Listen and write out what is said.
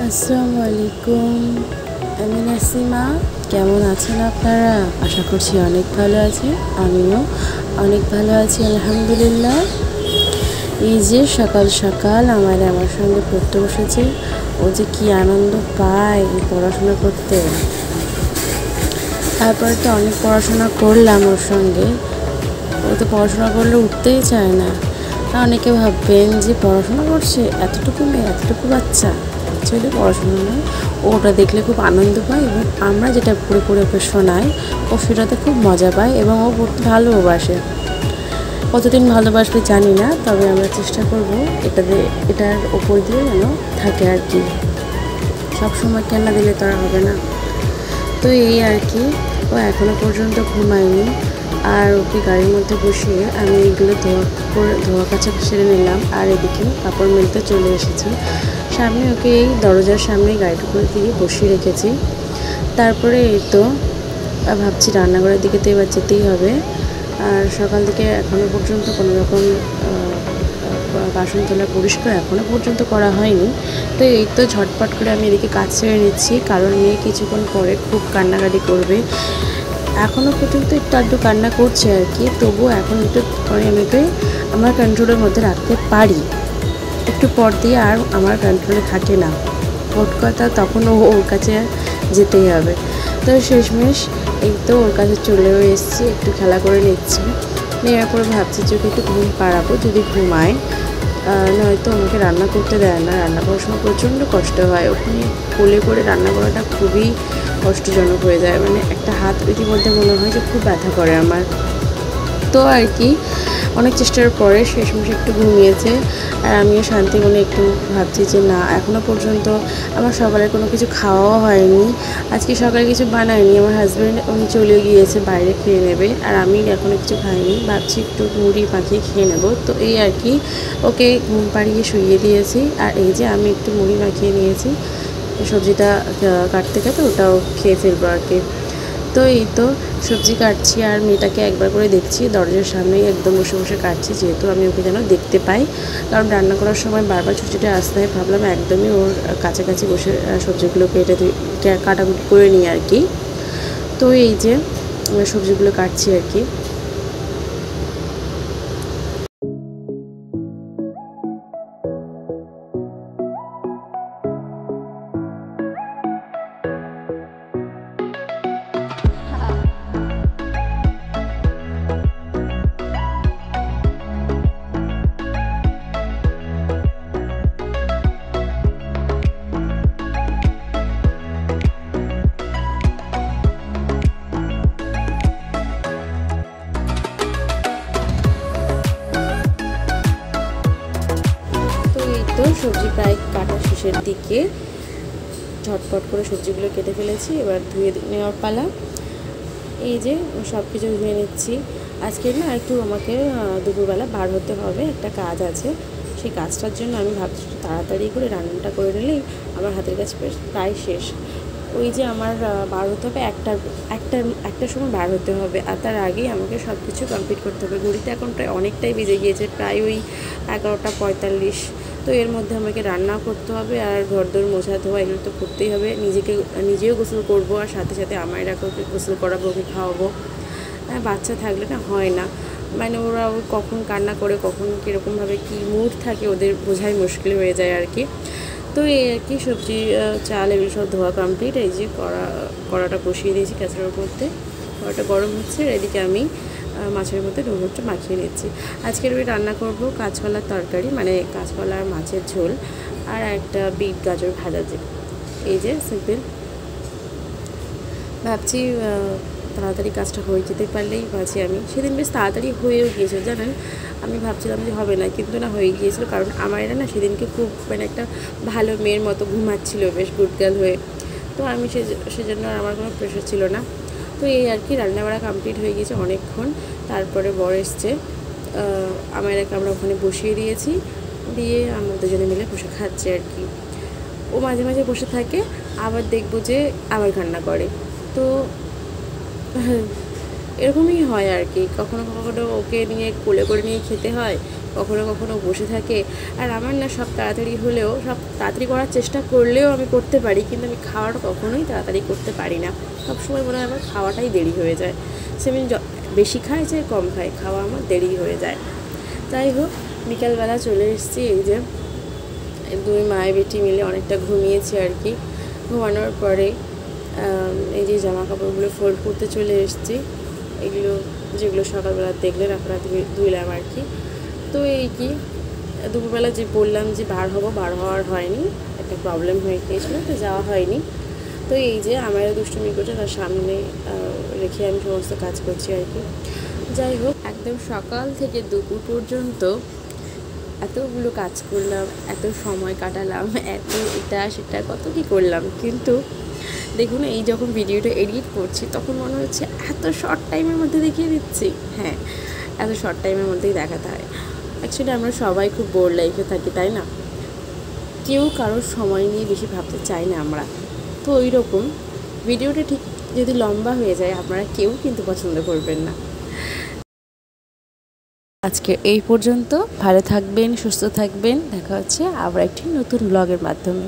আসসালামু আলাইকুম। আমি নাসিমা। কেমন আছেন আপনারা? আশা করছি অনেক ভালো আছেন। আমিও অনেক ভালো আছি, আলহামদুলিল্লাহ। এই যে সকাল সকাল আমার সঙ্গে পড়তে বসেছে। ও যে কি আনন্দ পায় এই পড়াশোনা করতে। তারপরে তো অনেক পড়াশোনা করলাম ওর সঙ্গে। ও তো পড়াশোনা করলে উঠতেই চায় না। অনেকে ভাববেন যে পড়াশোনা করছে, এতটুকু মেয়ে, এতটুকু বাচ্চা। অ্যাকচুয়ালি পড়াশোনা নয়, ওটা দেখলে খুব আনন্দ পায় এবং আমরা যেটা পড়ে পড়ে ওকে শোনাই, ও সেটাতে খুব মজা পায় এবং ও পড়তে ভালোবাসে। কতদিন ভালোবাসবে জানি না, তবে আমরা চেষ্টা করব এটার ওপর দিয়ে যেন থাকে আর কি। সবসময় কেনা দিলে তো আর হবে না। তো এই আর কি, ও এখনও পর্যন্ত ঘুমায়নি। আর ওকে গাড়ির মধ্যে বসিয়ে আমি এগুলো ধোয়া কাচা সেরে নিলাম। আর এদিকে কাপড় মেলতে চলে এসেছি। সামনে ওকে এই দরজার সামনে গাড়িটুকু দিয়ে বসিয়ে রেখেছি। তারপরে এই তো ভাবছি রান্নাঘরের দিকে তো এবার যেতেই হবে। আর সকাল থেকে এখনও পর্যন্ত কোনো রকম বাসন তোলা পরিষ্কার এখনও পর্যন্ত করা হয়নি। তো এই তো ঝটপট করে আমি এদিকে কাজ ছেড়ে নিচ্ছি, কারণ মেয়ে কিছুক্ষণ পরে খুব কান্নাকাটি করবে। এখনও পর্যন্ত একটু আধটু কান্না করছে আর কি, তবুও এখন একটু পরে আমি ওকে আমার কন্ট্রোলের মধ্যে রাখতে পারি। একটু পর দিয়ে আর আমার কন্ট্রোলে থাকে না। ওর কথা তখন ওর কাছে যেতেই হবে। তো শেষমেশ এই তো ওর কাছে চলেও এসেছি, একটু খেলা করে নিচ্ছি। নেওয়ার পর ভাবছি যে ওকে একটু ঘুম পাড়াবো, যদি ঘুমায়। নয়তো আমাকে রান্না করতে দেয় না। রান্না করার সময় প্রচণ্ড কষ্ট হয়। ওখানে কোলে করে রান্না করাটা খুবই কষ্টজনক হয়ে যায়। মানে একটা হাত ইতিমধ্যে মনে হয় যে খুব ব্যথা করে আমার। তো আর কি, অনেক চেষ্টার পরে শেষমেশ একটু ঘুমিয়েছে। আর আমিও শান্তি মনে একটু ভাবছি যে না, এখনও পর্যন্ত আমার সকালে কোনো কিছু খাওয়াও হয়নি। আজকে সকালে কিছু বানায়নি। আমার হাজব্যান্ড উনি চলে গিয়েছে, বাইরে খেয়ে নেবে। আর আমি এখনও কিছু খাইনি, ভাবছি একটু মুড়ি মাখিয়ে খেয়ে নেব। তো এই আর কি, ওকে ঘুম পাড়িয়ে শুইয়ে দিয়েছি। আর এই যে আমি একটু মুড়ি মাখিয়ে নিয়েছি, সবজিটা কাটতে কাটতে ওটাও খেয়ে ফেলবো আর কি। তো এই তো সবজি কাটছি আর মেয়েটাকে একবার করে দেখছি, দরজার সামনেই একদম বসে বসে কাটছি, যেহেতু আমি ওকে যেন দেখতে পাই। কারণ রান্না করার সময় বারবার ছুটে ছুটে আসতে হয়, ভাবলাম একদমই ওর কাছাকাছি বসে সবজিগুলো কাটাকুটি করে নিই আর কি। তো এই যে সবজিগুলো কাটছি আর কি। তো সবজি প্রায় কাটা শেষের দিকে, ঝটপট করে সবজিগুলো কেটে ফেলেছি। এবার ধুয়ে নেওয়ার পালা। এই যে সব কিছু ধুয়ে নিচ্ছি। আজকে না একটু আমাকে দুপুরবেলা বার হতে হবে, একটা কাজ আছে। সেই কাজটার জন্য আমি ভাবছি তাড়াতাড়ি করে রান্নাটা করে নিলেই আমার হাতের কাছে প্রায় শেষ। ওই যে আমার বার হতে হবে একটার সময় বার হতে হবে, আর তার আগেই আমাকে সব কিছু কমপ্লিট করতে হবে। ঘড়িতে এখন প্রায় অনেকটাই বেজে গিয়েছে, প্রায় ওই 11টা 45। তো এর মধ্যে আমাকে রান্না করতে হবে, আর ঘরদোর মোছা ধোয়া এগুলো তো করতেই হবে। নিজেও গোসল করবো, আর সাথে সাথে আমায়রাকে গোসল করাবো, ওকে খাওয়াবো। বাচ্চা থাকলে না হয় না, মানে ওরা কখন কান্না করে, কখন কীরকমভাবে কী মুড থাকে ওদের বোঝাই মুশকিল হয়ে যায় আর কি। তো এই আর কি, সবজি চাল এগুলো সব ধোয়া কমপ্লিট। এই যে কড়াটা বসিয়ে দিয়েছি ক্যাসারোর মধ্যে, কড়াটা গরম হচ্ছে। আর এদিকে আমি মাছের মধ্যে নুনটা মাখিয়ে নিচ্ছি। আজকের আমি রান্না করব কাঁচকলার তরকারি, মানে কাঁচকলার মাছের ঝোল, আর একটা বিট গাজর ভাজা। এই যে সিম্পল। ভাবছি তাড়াতাড়ি কাজটা হয়ে যেতে পারলেই বাঁচি আমি। সেদিন বেশ তাড়াতাড়ি হয়েও গিয়েছিল জানেন। আমি ভাবছিলাম যে হবে না, কিন্তু না, হয়ে গিয়েছিল। কারণ আমার এরা না সেদিনকে খুব মানে একটা ভালো মেয়ের মতো ঘুমাচ্ছিল, বেশ গুড গার্ল হয়ে। তো আমি সেজন্য আর আমার কোনো প্রেশার ছিল না। তো এই আর কি, রান্নাবাড়া কমপ্লিট হয়ে গিয়েছে অনেকক্ষণ। তারপরে বর এসছে, আমার এরাকে আমরা ওখানে বসিয়ে দিয়েছি, দিয়ে আমরা দুজনে মিলে বসে খাচ্ছি আর কি। ও মাঝে মাঝে বসে থাকে, আবার দেখবো যে আবার কান্না করে। তো এরকমই হয় আর কি। কখনো কখনো ওকে নিয়ে কোলে করে নিয়ে খেতে হয়, কখনো কখনো বসে থাকে। আর আমার না সব তাড়াতাড়ি হলেও, সব তাড়াতাড়ি করার চেষ্টা করলেও আমি করতে পারি, কিন্তু আমি খাওয়াটা কখনোই তাড়াতাড়ি করতে পারি না। সবসময় মনে হয় আমার খাওয়াটাই দেরি হয়ে যায়। সে আমি বেশি খাই চাই কম খাই, খাওয়া আমার দেরি হয়ে যায়। যাই হোক, বিকালবেলা চলে এসেছি। এই যে দুই মায়ে বেটি মিলে অনেকটা ঘুমিয়েছি আর কি। ঘুমানোর পরে এই যে জামা কাপড়গুলো ফোল্ড করতে চলে এসেছি। এগুলো যেগুলো সকালবেলা দেখলেন আপনারা ধুইলাম আর কি। তো এই কি দুপুরবেলা যে বললাম যে বার হওয়ার হয়নি, একটা প্রবলেম হয়ে গিয়েছিলো, তো যাওয়া হয়নি। তো এই যে আমারও দুষ্টুমি করছে, তার সামনে রেখে আমি সমস্ত কাজ করছি আর কি। যাই হোক, একদম সকাল থেকে দুপুর পর্যন্ত এতগুলো কাজ করলাম, এত সময় কাটালাম, এত এটা সেটা কত কী করলাম, কিন্তু দেখুন এই যখন ভিডিওটা এডিট করছি তখন মনে হচ্ছে এত শর্ট টাইমের মধ্যে দেখিয়ে দিচ্ছি। হ্যাঁ, এত শর্ট টাইমের মধ্যেই দেখাতে হয়। অ্যাকচুয়ালি আমরা সবাই খুব বোর লাইফে থাকি, তাই না? কেউ কারোর সময় নিয়ে বেশি ভাবতে চাই না আমরা। তো ওই রকম ভিডিওটা ঠিক যদি লম্বা হয়ে যায় আপনারা কেউ কিন্তু পছন্দ করবেন না। আজকে এই পর্যন্ত। ভালো থাকবেন, সুস্থ থাকবেন। দেখা হচ্ছে আবার একটি নতুন ব্লগের মাধ্যমে।